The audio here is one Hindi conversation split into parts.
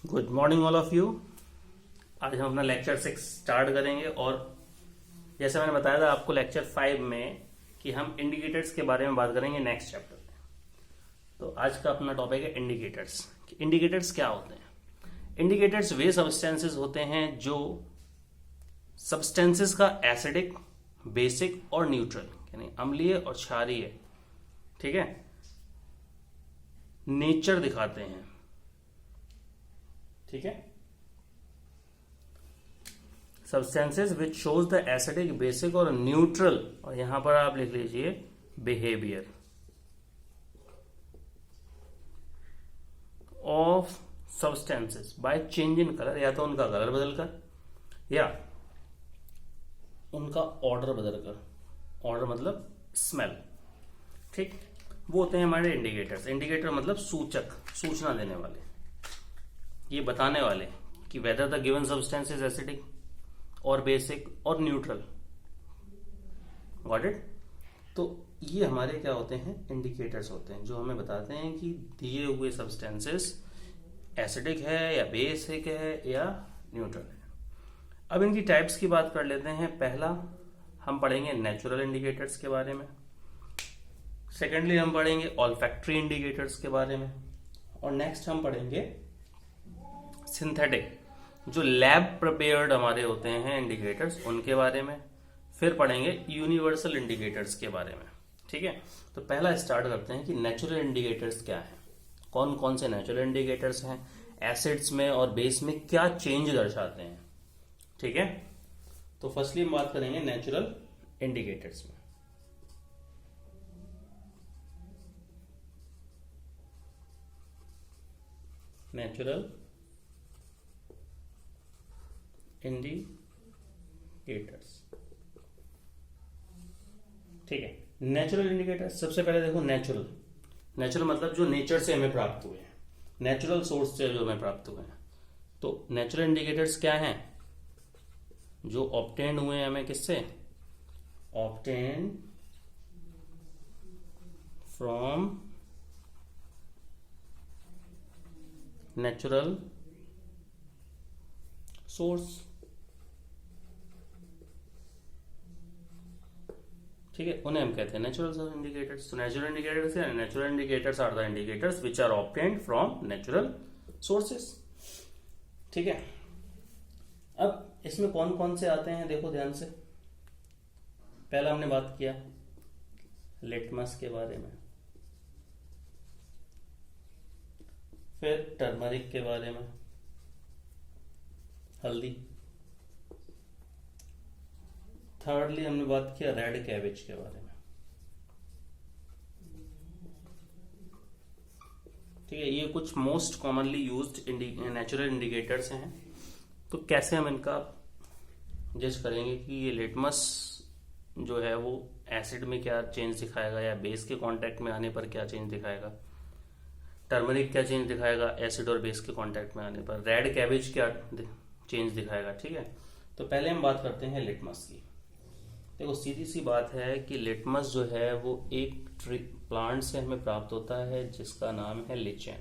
Good morning all of you. आज हम अपना लेक्चर 6 स्टार्ट करेंगे और जैसे मैंने बताया था आपको लेक्चर 5 में कि हम इंडिकेटर्स के बारे में बात करेंगे नेक्स्ट चैप्टर में। तो आज का अपना टॉपिक है इंडिकेटर्स। इंडिकेटर्स क्या होते हैं? इंडिकेटर्स वे सब्सटेंसेस होते हैं जो सब्सटेंसेस का एसिडिक, बेसिक और न्यूट्रल यानी अम्लीय और क्षारीय, ठीक है, नेचर दिखाते हैं। ठीक है, substances which shows the acidic, basic और न्यूट्रल, और यहां पर आप लिख लीजिए behaviour of substances by change in colour, या तो उनका कलर बदलकर या उनका ऑर्डर बदलकर। ऑर्डर मतलब स्मेल। ठीक, वो होते हैं हमारे इंडिकेटर्स। इंडिकेटर मतलब सूचक, सूचना देने वाले, ये बताने वाले कि whether the given substance is acidic और बेसिक और न्यूट्रल। Got it? तो ये हमारे क्या होते हैं? इंडिकेटर्स होते हैं जो हमें बताते हैं कि दिए हुए सब्सटेंसेस एसिडिक है या बेसिक है या न्यूट्रल है। अब इनकी टाइप्स की बात कर लेते हैं। पहला हम पढ़ेंगे नेचुरल इंडिकेटर्स के बारे में। सेकेंडली हम पढ़ेंगे ऑल्फैक्टरी इंडिकेटर्स के बारे में। और नेक्स्ट हम पढ़ेंगे सिंथेटिक, जो लैब प्रिपेयर्ड हमारे होते हैं इंडिकेटर्स, उनके बारे में। फिर पढ़ेंगे यूनिवर्सल इंडिकेटर्स के बारे में। ठीक है, तो पहला स्टार्ट करते हैं कि नेचुरल इंडिकेटर्स क्या है, कौन कौन से नेचुरल इंडिकेटर्स हैं, एसिड्स में और बेस में क्या चेंज दर्शाते हैं। ठीक है, तो फर्स्टली हम बात करेंगे नेचुरल इंडिकेटर्स में। नेचुरल इंडिकेटर्स, ठीक है। नेचुरल इंडिकेटर्स, सबसे पहले देखो नेचुरल। नेचुरल मतलब जो नेचर से हमें प्राप्त हुए हैं, नेचुरल सोर्स से जो हमें प्राप्त हुए हैं। तो नेचुरल इंडिकेटर्स क्या हैं? जो ऑब्टेन हुए हैं हमें किससे? Obtain from natural source. ठीक है, उन्हें हम कहते हैं नेचुरल इंडिकेटर्स। तो नेचुरल इंडिकेटर्स क्या है? Natural indicators are the indicators which are obtained from natural sources. ठीक है, अब इसमें कौन कौन से आते हैं देखो ध्यान से। पहला हमने बात किया लिटमस के बारे में, फिर टर्मरिक के बारे में, हल्दी। थर्डली हमने बात किया रेड कैबेज के बारे में। ठीक है, ये कुछ most commonly used natural indicators हैं। तो कैसे हम इनका जज करेंगे कि ये लिटमस जो है वो एसिड में क्या चेंज दिखाएगा या बेस के कांटेक्ट में आने पर क्या चेंज दिखाएगा, टर्मरिक क्या चेंज दिखाएगा एसिड और बेस के कांटेक्ट में आने पर, रेड कैबेज क्या चेंज दिखाएगा। ठीक है, तो पहले हम बात करते हैं लिटमस की। देखो सीधी सी बात है कि लिटमस जो है वो एक प्लांट से हमें प्राप्त होता है जिसका नाम है लिचेन।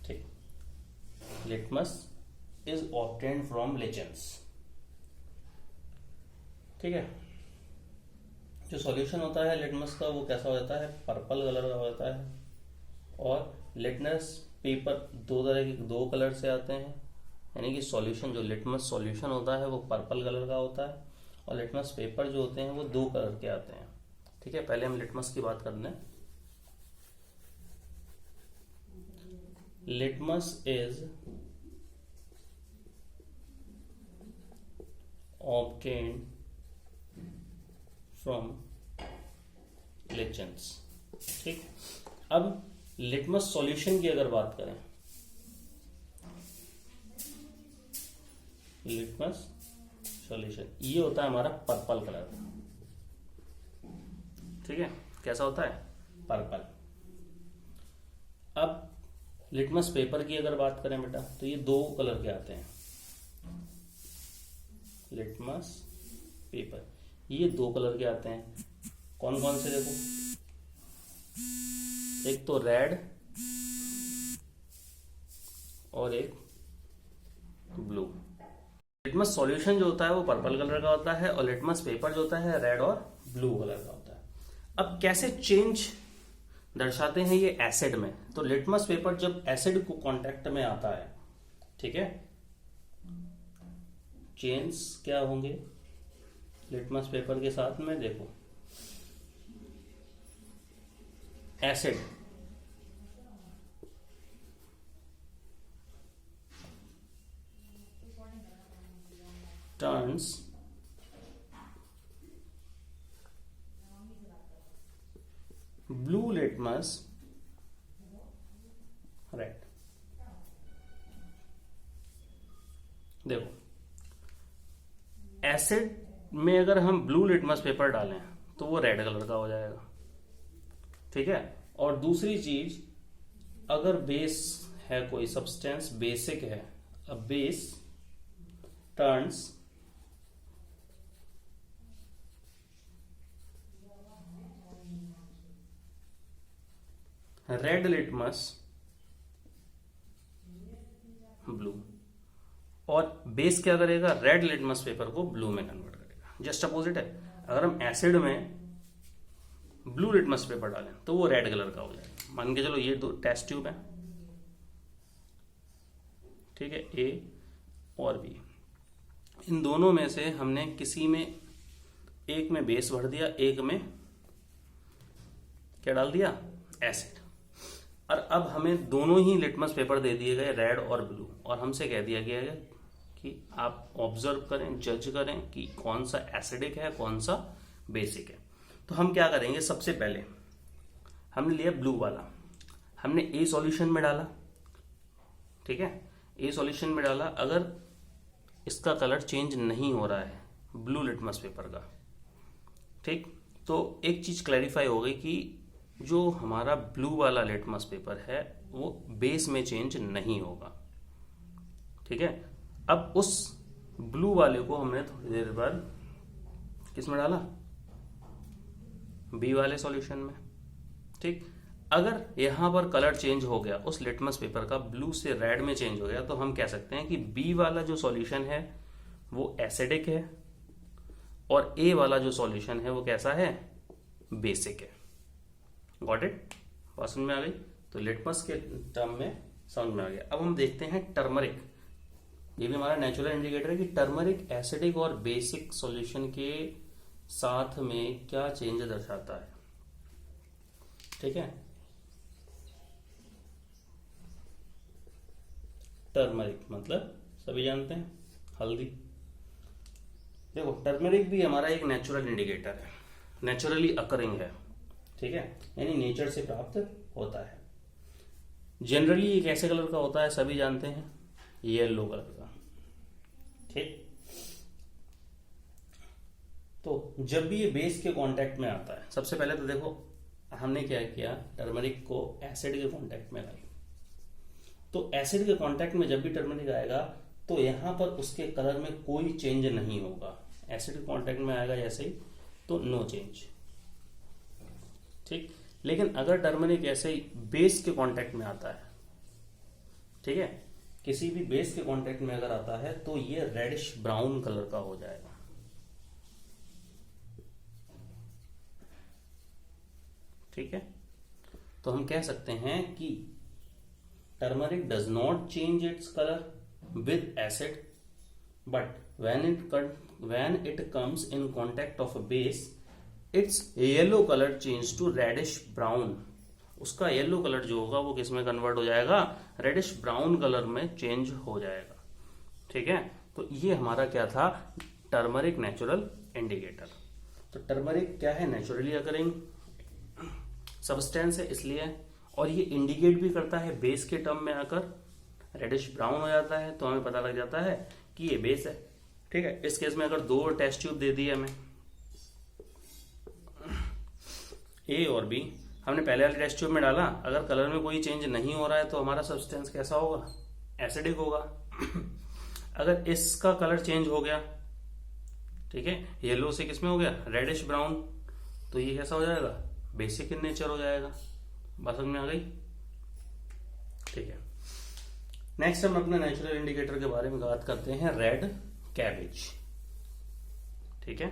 ठीक, litmus is obtained from lichens. ठीक है, जो सॉल्यूशन होता है लिटमस का वो कैसा हो जाता है? पर्पल कलर का हो जाता है। और लिटमस पेपर दो तरह के, दो कलर से आते हैं, यानी कि सॉल्यूशन जो लिटमस सॉल्यूशन होता है वो पर्पल कलर का होता है और लिटमस पेपर जो होते हैं वो दो कलर के आते हैं। ठीक है, पहले हम लिटमस की बात करते हैं। Litmus is obtained from lichens. ठीक, अब लिटमस सॉल्यूशन की अगर बात करें, लिटमस सॉल्यूशन ये होता है हमारा पर्पल कलर। ठीक है, कैसा होता है? पर्पल। अब लिटमस पेपर की अगर बात करें बेटा तो ये दो कलर के आते हैं। लिटमस पेपर ये दो कलर के आते हैं। कौन कौन से? देखो, एक तो रेड और एक ब्लू। लिटमस सॉल्यूशन जो होता है वो पर्पल कलर का होता है और लिटमस पेपर जो होता है रेड और ब्लू कलर का होता है। अब कैसे चेंज दर्शाते हैं ये एसिड में? तो लिटमस पेपर जब एसिड को कांटेक्ट में आता है, ठीक है, चेंज क्या होंगे लिटमस पेपर के साथ में? देखो, asset turns blue litmus red. देखो, एसिड में अगर हम ब्लू लिटमस पेपर डालें तो वो रेड कलर का हो जाएगा, ठीक है। और दूसरी चीज, अगर बेस है, कोई सब्सटेंस बेसिक है, अब base turns red litmus blue. और बेस क्या करेगा? रेड लिटमस पेपर को ब्लू में कन्वर्ट करेगा। जस्ट अपोजिट है, अगर हम एसिड में ब्लू लिटमस पेपर डालें तो वो रेड कलर का हो जाएगा। मान के चलो ये दो टेस्ट ट्यूब है, ठीक है, ए और बी। इन दोनों में से हमने किसी में एक में बेस भर दिया, एक में क्या डाल दिया? एसिड। और अब हमें दोनों ही लिटमस पेपर दे दिए गए, रेड और ब्लू, और हमसे कह दिया गया है कि आप ऑब्जर्व करें, जज करें कि कौन सा एसिडिक है, कौन सा बेसिक है। तो हम क्या करेंगे? सबसे पहले हमने लिया ब्लू वाला, हमने ए सॉल्यूशन में डाला, ठीक है, ए सॉल्यूशन में डाला। अगर इसका कलर चेंज नहीं हो रहा है ब्लू लिटमस पेपर का, ठीक, तो एक चीज क्लैरिफाई हो गई कि जो हमारा ब्लू वाला लिटमस पेपर है वो बेस में चेंज नहीं होगा, ठीक है। अब उस ब्लू वाले को हमने थोड़ी देर बाद किस में डाला? बी वाले सॉल्यूशन में, ठीक। अगर यहां पर कलर चेंज हो गया, उस लिटमस पेपर का ब्लू से रेड में चेंज हो गया, तो हम कह सकते हैं कि बी वाला जो सॉल्यूशन है वो एसिडिक है और ए वाला जो सॉल्यूशन है वो कैसा है? बेसिक है। Got it? बात समझ में आ गई? तो लिटमस के टर्म में समझ में आ गया। अब हम देखते हैं टर्मरिक। ये भी हमारा नेचुरल इंडिकेटर है कि टर्मरिक एसिडिक और बेसिक सॉल्यूशन के साथ में क्या चेंज दर्शाता है, ठीक है। टर्मरिक मतलब सभी जानते हैं, हल्दी। देखो, टर्मरिक भी हमारा एक नेचुरल इंडिकेटर है, नेचुरली अकरिंग है, ठीक है, यानी नेचर से प्राप्त होता है। जनरली ये कैसे कलर का होता है? सभी जानते हैं, येलो कलर का, ठीक। तो जब भी ये बेस के कांटेक्ट में आता है, सबसे पहले तो देखो हमने क्या किया, टर्मरिक को एसिड के कांटेक्ट में लाई। तो एसिड के कांटेक्ट में जब भी टर्मरिक आएगा तो यहां पर उसके कलर में कोई चेंज नहीं होगा। एसिड के कांटेक्ट में आएगा जैसे ही, तो नो चेंज, ठीक। लेकिन अगर टर्मरिक ऐसे ही बेस के कांटेक्ट में आता है, ठीक है, किसी भी बेस के कांटेक्ट में अगर आता है तो ये रेडिश ब्राउन कलर का हो जाएगा, ठीक है। तो हम कह सकते हैं कि turmeric does not change its colour with acid, but when it comes in contact of a base, its yellow color change to reddish brown। उसका येलो कलर जो होगा वो किस में कन्वर्ट हो जाएगा? रेडिश ब्राउन कलर में चेंज हो जाएगा, ठीक है। तो ये हमारा क्या था? Turmeric natural indicator. तो टर्मरिक क्या है? नेचुरली अकरिंग सब्सटेंस है इसलिए, और ये इंडिकेट भी करता है बेस के टर्म में आकर रेडिश ब्राउन हो जाता है, तो हमें पता लग जाता है कि ये बेस है, ठीक है। इस केस में अगर दो टेस्ट ट्यूब दे दी हमें, ए और बी, हमने पहले वाले टेस्ट ट्यूब में डाला, अगर कलर में कोई चेंज नहीं हो रहा है तो हमारा सब्सटेंस कैसा होगा? एसिडिक होगा। अगर इसका कलर चेंज हो गया, ठीक है, येलो से किसमें हो गया? रेडिश ब्राउन, तो ये कैसा हो जाएगा? बेसिक इन नेचर हो जाएगा। बात समझ में आ गई? ठीक है। नेक्स्ट हम अपने नेचुरल इंडिकेटर के बारे में बात करते हैं, रेड कैबेज। ठीक है,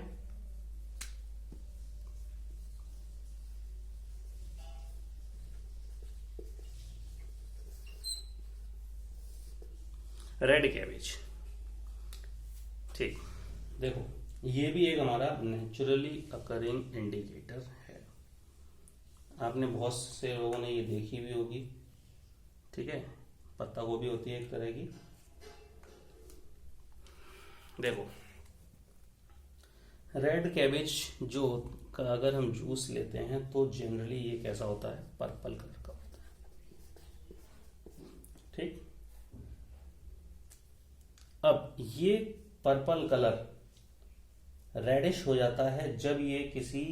रेड कैबेज। ठीक, देखो ये भी एक हमारा नेचुरली अकरिंग इंडिकेटर है। आपने बहुत से लोगों ने ये देखी भी होगी। ठीक है, पत्ता गोभी होती है एक तरह की। देखो रेड कैबेज जो का अगर हम जूस लेते हैं तो जनरली ये कैसा होता है, पर्पल कलर का होता है। ठीक, अब ये पर्पल कलर रेडिश हो जाता है जब ये किसी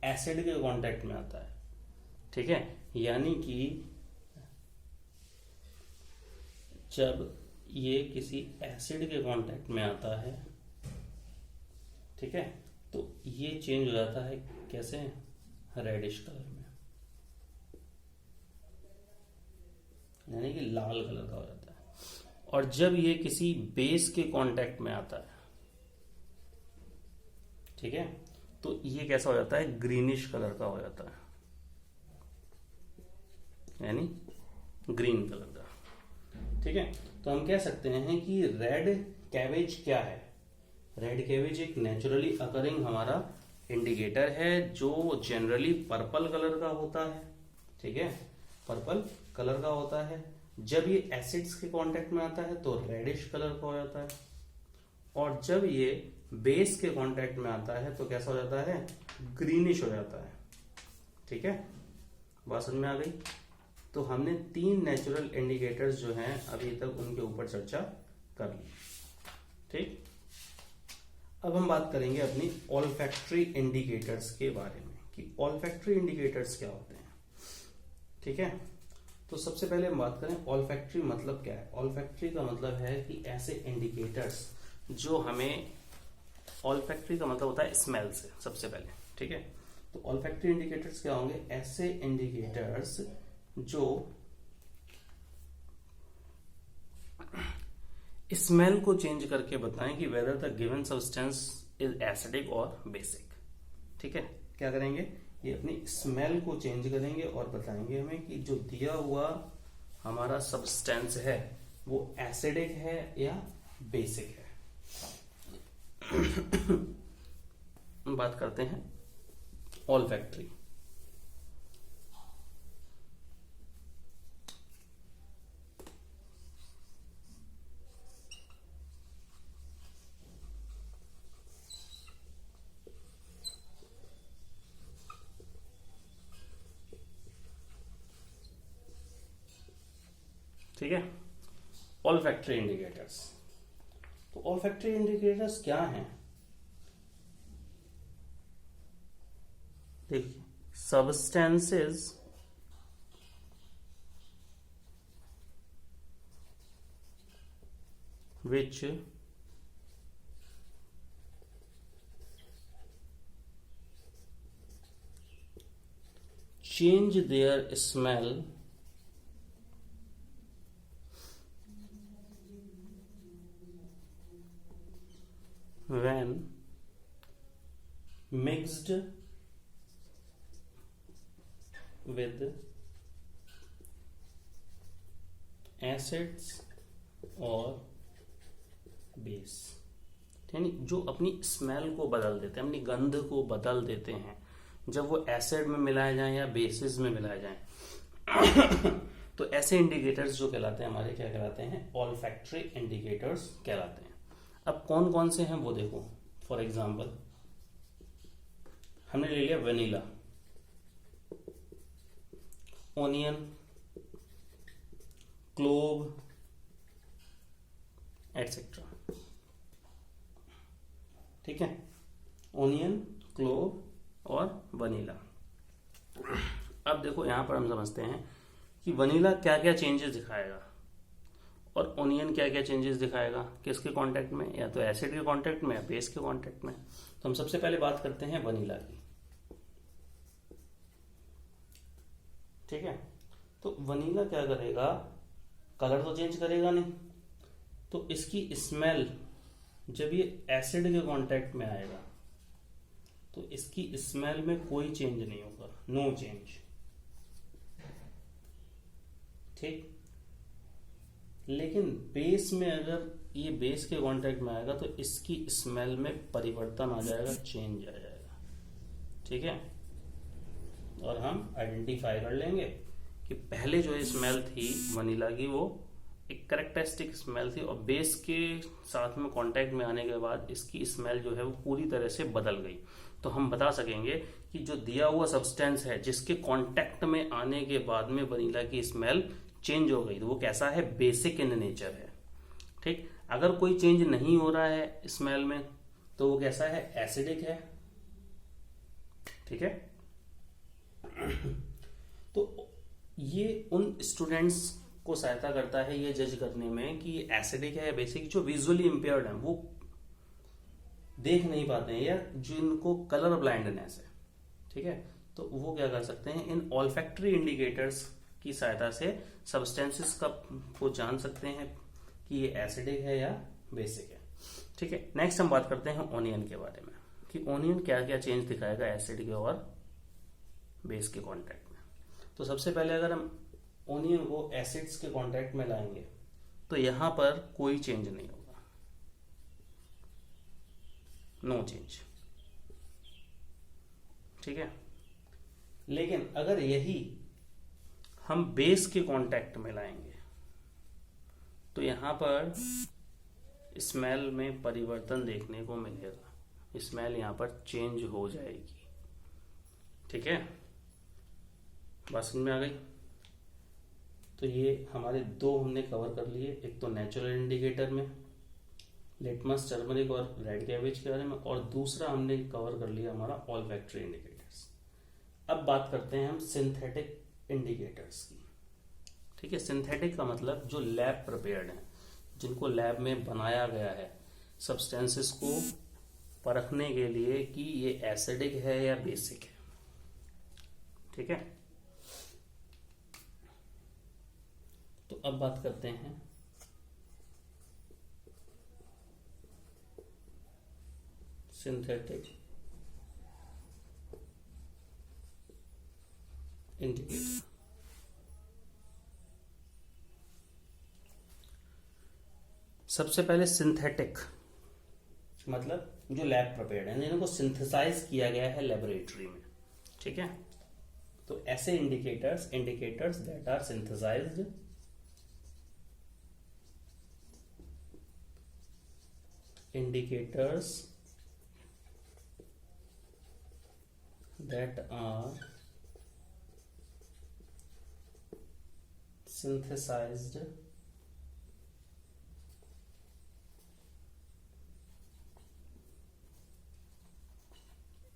एसिड के कांटेक्ट में आता है। ठीक है, यानी कि जब ये किसी एसिड के कांटेक्ट में आता है, ठीक है, तो ये चेंज हो जाता है कैसे, रेडिश कलर में, यानी कि लाल कलर का हो जाता है। और जब ये किसी बेस के कांटेक्ट में आता है, ठीक है, तो ये कैसा हो जाता है, ग्रीनिश कलर का हो जाता है, यानी ग्रीन कलर का। ठीक है, तो हम कह सकते हैं कि रेड कैबेज क्या है। रेड कैबेज एक नेचुरली अकरिंग हमारा इंडिकेटर है जो जनरली पर्पल कलर का होता है। ठीक है, पर्पल कलर का होता है। जब ये एसिड्स के कांटेक्ट में आता है तो रेडिश कलर का हो जाता है, और जब ये बेस के कांटेक्ट में आता है तो कैसा हो जाता है, ग्रीनिश हो जाता है। ठीक है, बात समझ में आ गई। तो हमने 3 नेचुरल इंडिकेटर्स जो हैं अभी तक उनके ऊपर चर्चा कर ली। ठीक, अब हम बात करेंगे अपनी ऑल्फैक्टरी इंडिकेटर्स के बारे में कि ऑल्फैक्टरी इंडिकेटर्स क्या होते हैं। ठीक है, तो सबसे पहले हम बात करें ऑल्फैक्टरी मतलब क्या है। ऑल्फैक्टरी का मतलब है कि ऐसे इंडिकेटर्स जो हमें, ऑल्फैक्टरी का मतलब होता है स्मेल से सबसे पहले। ठीक है, तो ऑल्फैक्टरी इंडिकेटर्स क्या होंगे, ऐसे इंडिकेटर्स जो स्मेल को चेंज करके बताएं कि whether the given substance is acidic और बेसिक। ठीक है, क्या करेंगे, ये अपनी स्मेल को चेंज करेंगे और बताएंगे हमें कि जो दिया हुआ हमारा सब्सटेंस है वो एसिडिक है या बेसिक है। बात करते हैं ऑल्फैक्टरी। ठीक है, ऑल्फैक्टरी इंडिकेटर्स। तो ऑल्फैक्टरी इंडिकेटर्स क्या हैं, देखिए, substances which change their smell when mixed with acids और बेस, यानी जो अपनी स्मेल को बदल देते हैं, अपनी गंध को बदल देते हैं जब वो एसिड में मिलाए जाएं या बेसिस में मिलाए जाएं। तो ऐसे इंडिकेटर्स जो कहलाते हैं हमारे, क्या कहलाते हैं, ऑल्फैक्टरी इंडिकेटर्स कहलाते हैं। अब कौन कौन से हैं वो देखो। फॉर एग्जाम्पल हमने ले लिया वनीला, ओनियन, क्लोव एटसेट्रा। ठीक है, ओनियन, क्लोव और वनीला। अब देखो यहां पर हम समझते हैं कि वनीला क्या क्या चेंजेस दिखाएगा और ओनियन क्या क्या चेंजेस दिखाएगा, किसके कांटेक्ट में, या तो एसिड के कांटेक्ट में या बेस के कांटेक्ट में। तो हम सबसे पहले बात करते हैं वनीला की। ठीक है, तो वनीला क्या करेगा, कलर तो चेंज करेगा नहीं। तो इसकी स्मेल जब ये एसिड के कांटेक्ट में आएगा तो इसकी स्मेल में कोई चेंज नहीं होगा, नो चेंज। ठीक। लेकिन बेस में अगर ये बेस के कांटेक्ट में आएगा तो इसकी स्मेल में परिवर्तन आ जाएगा, चेंज आ जाएगा। ठीक है। और हम आइडेंटिफाई कर लेंगे कि पहले जो स्मेल थी वनीला की वो एक करेक्टरिस्टिक स्मेल थी और बेस के साथ में कांटेक्ट में आने के बाद इसकी स्मेल जो है वो पूरी तरह से बदल गई। तो हम बता सकेंगे कि जो दिया हुआ सब्सटेंस है जिसके कांटेक्ट में आने के बाद में वनीला की स्मेल चेंज हो गई तो वो कैसा है, बेसिक इन नेचर है। ठीक। अगर कोई चेंज नहीं हो रहा है स्मेल में तो वो कैसा है, एसिडिक है। ठीक है। तो ये उन स्टूडेंट्स को सहायता करता है ये जज करने में कि ये एसिडिक है या बेसिक। जो विजुअली इंपेयर्ड है वो देख नहीं पाते हैं या जिनको कलर ब्लाइंडनेस है, ठीक है, तो वो क्या कर सकते हैं, इन ऑल्फैक्टरी इंडिकेटर्स की सहायता से सब्सटेंसेस का को जान सकते हैं कि ये एसिडिक है या बेसिक है। ठीक है। नेक्स्ट हम बात करते हैं ओनियन के बारे में कि ओनियन क्या क्या चेंज दिखाएगा एसिड के और बेस के कांटेक्ट में। तो सबसे पहले अगर हम ओनियन को एसिड्स के कांटेक्ट में लाएंगे तो यहां पर कोई चेंज नहीं होगा, नो चेंज। ठीक है। लेकिन अगर यही हम बेस के कांटेक्ट में लाएंगे तो यहां पर स्मेल में परिवर्तन देखने को मिलेगा, स्मेल यहां पर चेंज हो जाएगी। ठीक है। बात समझ में आ गई। तो ये हमारे दो हमने कवर कर लिए, एक तो नेचुरल इंडिकेटर में लिटमस, टर्मरिक और रेड कैबेज के बारे में, और दूसरा हमने कवर कर लिया हमारा ऑल्फैक्टरी इंडिकेटर्स। अब बात करते हैं हम सिंथेटिक इंडिकेटर्स की। ठीक है। सिंथेटिक का मतलब जो लैब प्रिपेयर्ड है, जिनको लैब में बनाया गया है सब्सटेंसेस को परखने के लिए कि ये एसिडिक है या बेसिक है। ठीक है। तो अब बात करते हैं सिंथेटिक इंडिकेटर। सबसे पहले सिंथेटिक मतलब जो लैब प्रिपेयर्ड है, जिनको सिंथेसाइज किया गया है लेबोरेटरी में। ठीक है। तो ऐसे indicators that are synthesized indicators that are synthesized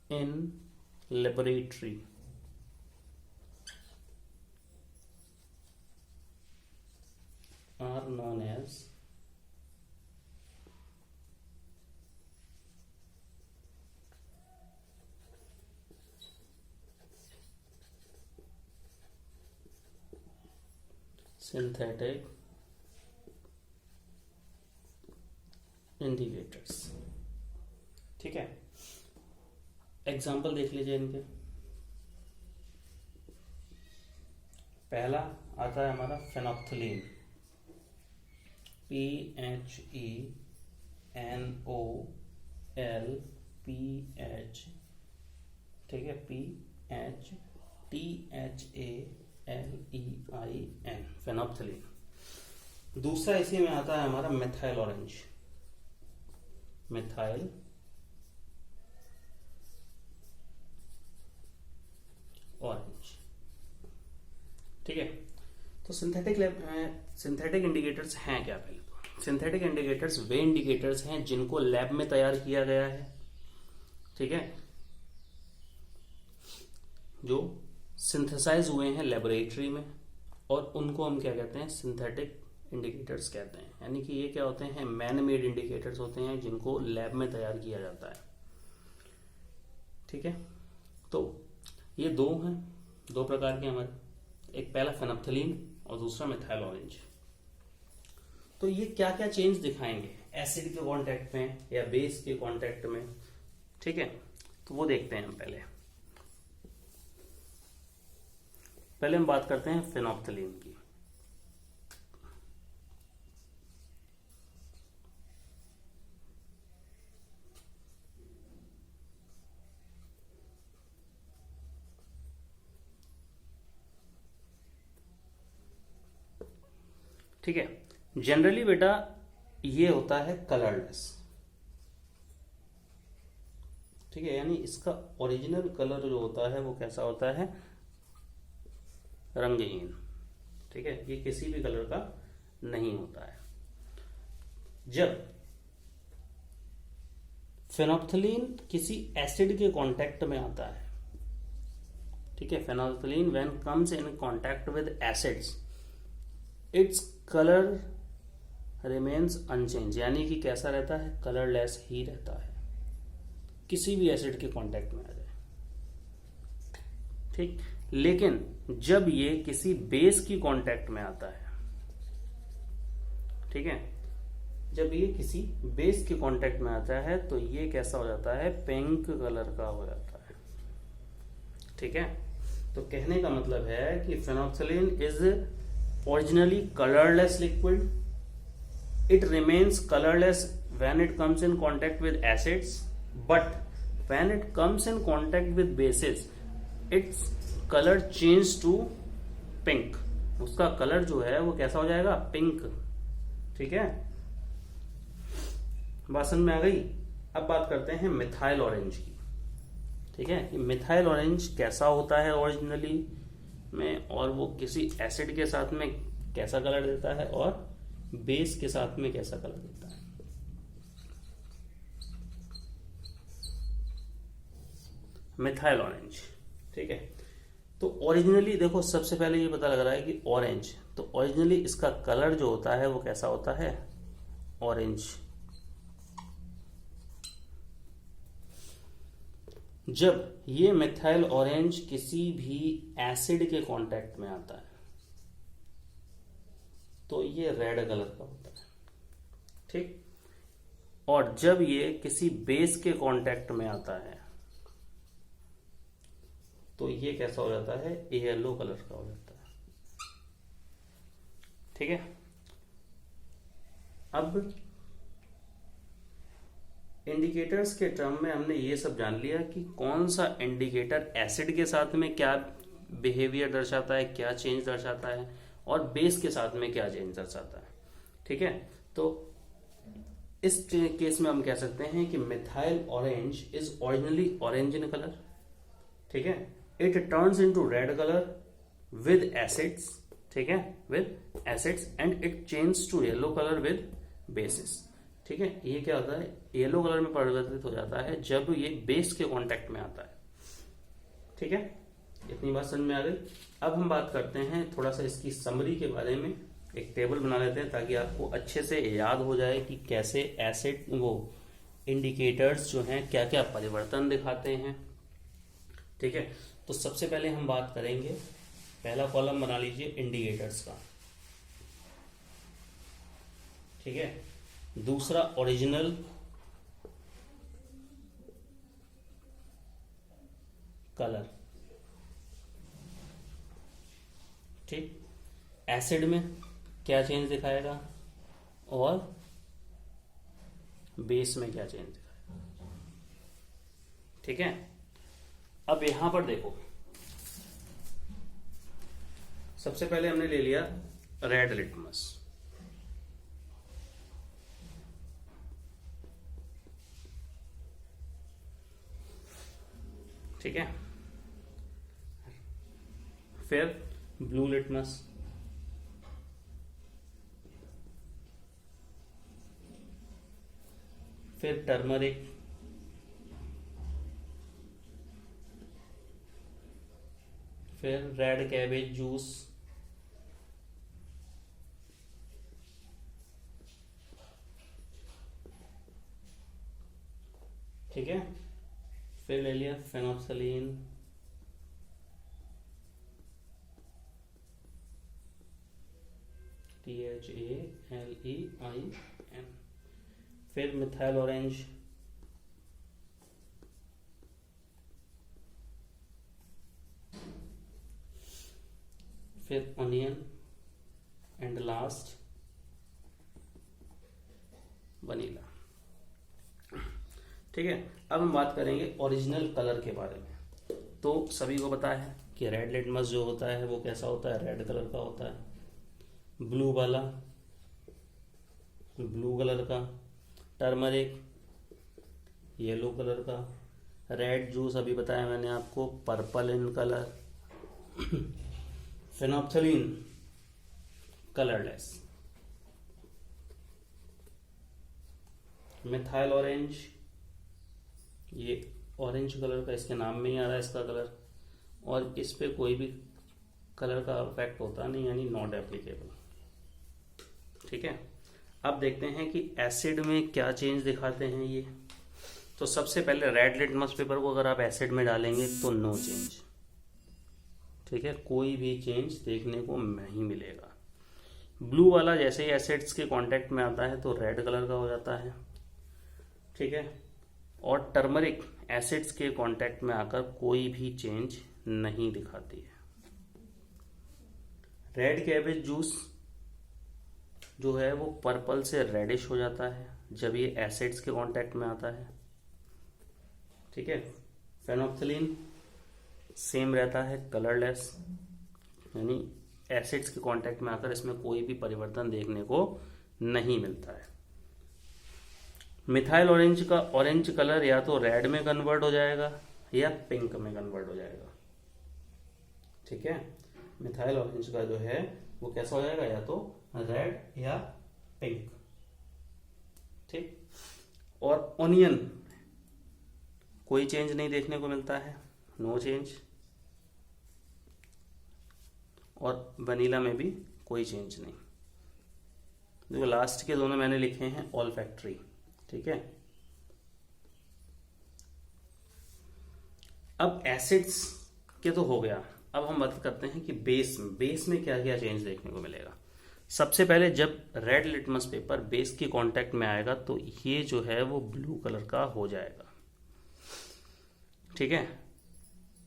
in laboratory are known as synthetic indicators. ठीक है। एग्जाम्पल देख लीजिए इनके। पहला आता है हमारा फेनोप्थलीन, PhenolPH, ठीक है, PHTHALEIN, फेनोप्थलीन। दूसरा इसी में आता है हमारा मिथाइल ऑरेंज, मिथाइल ऑरेंज। ठीक है। तो सिंथेटिक इंडिकेटर्स हैं क्या? पहले तो सिंथेटिक इंडिकेटर्स वे इंडिकेटर्स हैं जिनको लैब में तैयार किया गया है। ठीक है। जो सिंथेसाइज हुए हैं लेबोरेटरी में, और उनको हम क्या कहते हैं, सिंथेटिक इंडिकेटर्स कहते हैं। यानी कि ये क्या होते हैं, मैन मेड इंडिकेटर्स होते हैं जिनको लैब में तैयार किया जाता है। ठीक है। तो ये दो हैं, दो प्रकार के हमारे, एक पहला फेनोप्थलीन और दूसरा मिथाइल ऑरेंज। तो ये क्या क्या चेंज दिखाएंगे एसिड के कांटेक्ट में या बेस के कांटेक्ट में, ठीक है। तो वो देखते हैं हम पहले हम बात करते हैं फेनोल्फथालीन की। ठीक है, जनरली बेटा ये होता है कलरलेस, ठीक है, यानी इसका ओरिजिनल कलर जो होता है वो कैसा होता है, रंगहीन, ठीक है, ये किसी भी कलर का नहीं होता है। जब फेनोल्फथालीन किसी एसिड के कांटेक्ट में आता है, ठीक है, phenolphthalein when comes in contact with acids its colour remains unchange, यानी कि कैसा रहता है, कलरलेस ही रहता है, किसी भी एसिड के कांटेक्ट में आ जाए, ठीक। लेकिन जब ये किसी बेस की कांटेक्ट में आता है, ठीक है, जब ये किसी बेस के कांटेक्ट में आता है तो ये कैसा हो जाता है, पिंक कलर का हो जाता है, ठीक है। तो कहने का मतलब है कि phenolphthalein is originally colorless liquid. It remains colorless when it comes in contact with acids, but when it comes in contact with bases, its color changes to pink. उसका कलर जो है वो कैसा हो जाएगा, पिंक, ठीक है। बात समझ में आ गई। अब बात करते हैं मिथाइल ऑरेंज की, ठीक है, कि मिथाइल ऑरेंज कैसा होता है ओरिजिनली में, और वो किसी एसिड के साथ में कैसा कलर देता है और बेस के साथ में कैसा कलर देता है। मिथाइल ऑरेंज, ठीक है, तो ओरिजिनली देखो सबसे पहले ये पता लग रहा है कि ऑरेंज, तो ओरिजिनली इसका कलर जो होता है वो कैसा होता है, ऑरेंज। जब ये मिथाइल ऑरेंज किसी भी एसिड के कांटेक्ट में आता है तो ये रेड कलर का होता है, ठीक। और जब ये किसी बेस के कांटेक्ट में आता है तो ये कैसा हो जाता है, येलो कलर का हो जाता है, ठीक है। अब इंडिकेटर्स के टर्म में हमने ये सब जान लिया कि कौन सा इंडिकेटर एसिड के साथ में क्या बिहेवियर दर्शाता है, क्या चेंज दर्शाता है, और बेस के साथ में क्या चेंज दर्शाता है, ठीक है। तो इस केस में हम कह सकते हैं कि methyl orange is originally orange in colour, ठीक है, it turns into red colour with acids, ठीक है, with acids, and it change to yellow colour with bases, ठीक है। ये क्या होता है, येलो कलर में परिवर्तित हो जाता है जब ये बेस के कांटेक्ट में आता है, ठीक है। इतनी बात समझ में आ गई। अब हम बात करते हैं थोड़ा सा इसकी समरी के बारे में, एक टेबल बना लेते हैं ताकि आपको अच्छे से याद हो जाए कि कैसे एसिड वो इंडिकेटर्स जो हैं क्या क्या परिवर्तन दिखाते हैं, ठीक है। तो सबसे पहले हम बात करेंगे, पहला कॉलम बना लीजिए इंडिकेटर्स का, ठीक है, दूसरा ओरिजिनल कलर, ठीक, एसिड में क्या चेंज दिखाएगा और बेस में क्या चेंज दिखाएगा, ठीक है। अब यहां पर देखो, सबसे पहले हमने ले लिया रेड लिटमस, ठीक है, फिर ब्लू लिटमस, फिर टर्मरिक, फिर रेड कैबेज जूस, ठीक है, फिर ले लिया फेनोल्फथालीन, TH, HALEIN। फिर मिथाइल ऑरेंज, फिर ऑनियन एंड लास्ट वनीला। ठीक है, अब हम बात करेंगे ओरिजिनल कलर के बारे में। तो सभी को पता है कि रेड लिटमस जो होता है वो कैसा होता है, रेड कलर का होता है। ब्लू वाला ब्लू कलर का, टर्मरिक येलो कलर का, रेड जूस अभी बताया मैंने आपको purple in colour, phenolphthalein colourless, methyl orange ये ऑरेंज कलर का, इसके नाम में ही आ रहा है इसका कलर, और इस पे कोई भी कलर का इफेक्ट होता नहीं, यानी नॉट एप्लीकेबल। ठीक है, अब देखते हैं कि एसिड में क्या चेंज दिखाते हैं ये। तो सबसे पहले रेड लिटमस पेपर को अगर आप एसिड में डालेंगे तो नो चेंज। ठीक है, कोई भी चेंज देखने को नहीं मिलेगा। ब्लू वाला जैसे ही एसिड्स के कांटेक्ट में आता है तो रेड कलर का हो जाता है। ठीक है, और टर्मरिक एसिड्स के कांटेक्ट में आकर कोई भी चेंज नहीं दिखाती है। रेड कैबेज जूस जो है वो पर्पल से रेडिश हो जाता है जब ये एसिड्स के कांटेक्ट में आता है। ठीक है, फेनोप्थलीन सेम रहता है, कलरलेस, यानी एसिड्स के कांटेक्ट में आकर इसमें कोई भी परिवर्तन देखने को नहीं मिलता है। मिथाइल ऑरेंज का ऑरेंज कलर या तो रेड में कन्वर्ट हो जाएगा या पिंक में कन्वर्ट हो जाएगा। ठीक है, मिथाइल ऑरेंज का जो है वो कैसा हो जाएगा, या तो रेड या पिंक। ठीक, और ऑनियन कोई चेंज नहीं देखने को मिलता है, नो चेंज, और वनीला में भी कोई चेंज नहीं। जो लास्ट के दोनों मैंने लिखे हैं ऑल फैक्ट्री। ठीक है, अब एसिड्स के तो हो गया, अब हम बात करते हैं कि बेस में क्या क्या चेंज देखने को मिलेगा। सबसे पहले जब रेड लिटमस पेपर बेस के कांटेक्ट में आएगा तो ये जो है वो ब्लू कलर का हो जाएगा। ठीक है,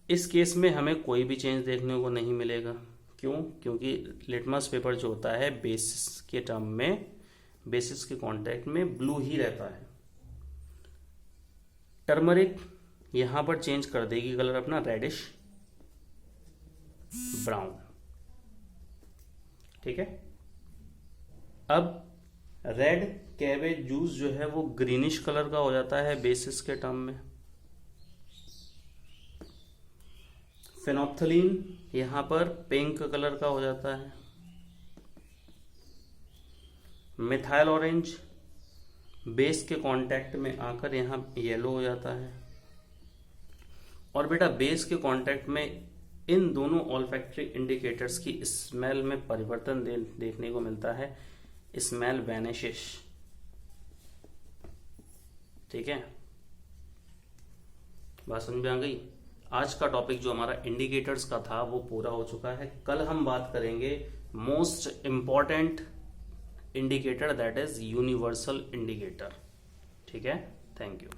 इस केस में हमें कोई भी चेंज देखने को नहीं मिलेगा। क्यों? क्योंकि लिटमस पेपर जो होता है बेसिस के टर्म में, बेसिस के कांटेक्ट में ब्लू ही रहता है। टर्मरिक यहां पर चेंज कर देगी कलर अपना रेडिश ब्राउन। ठीक है, अब रेड कैबेज जूस जो है वो ग्रीनिश कलर का हो जाता है बेसिस के टर्म में। फेनोप्थलीन यहां पर पिंक कलर का हो जाता है। मिथाइल ऑरेंज बेस के कांटेक्ट में आकर यहां येलो हो जाता है। और बेटा बेस के कांटेक्ट में इन दोनों ऑल्फैक्टरी इंडिकेटर्स की स्मेल में परिवर्तन देखने को मिलता है, स्मेल वैनिशेस। ठीक है, बात समझ में आ गई। आज का टॉपिक जो हमारा इंडिकेटर्स का था वो पूरा हो चुका है। कल हम बात करेंगे most important indicator, that is universal indicator. ठीक है, थैंक यू।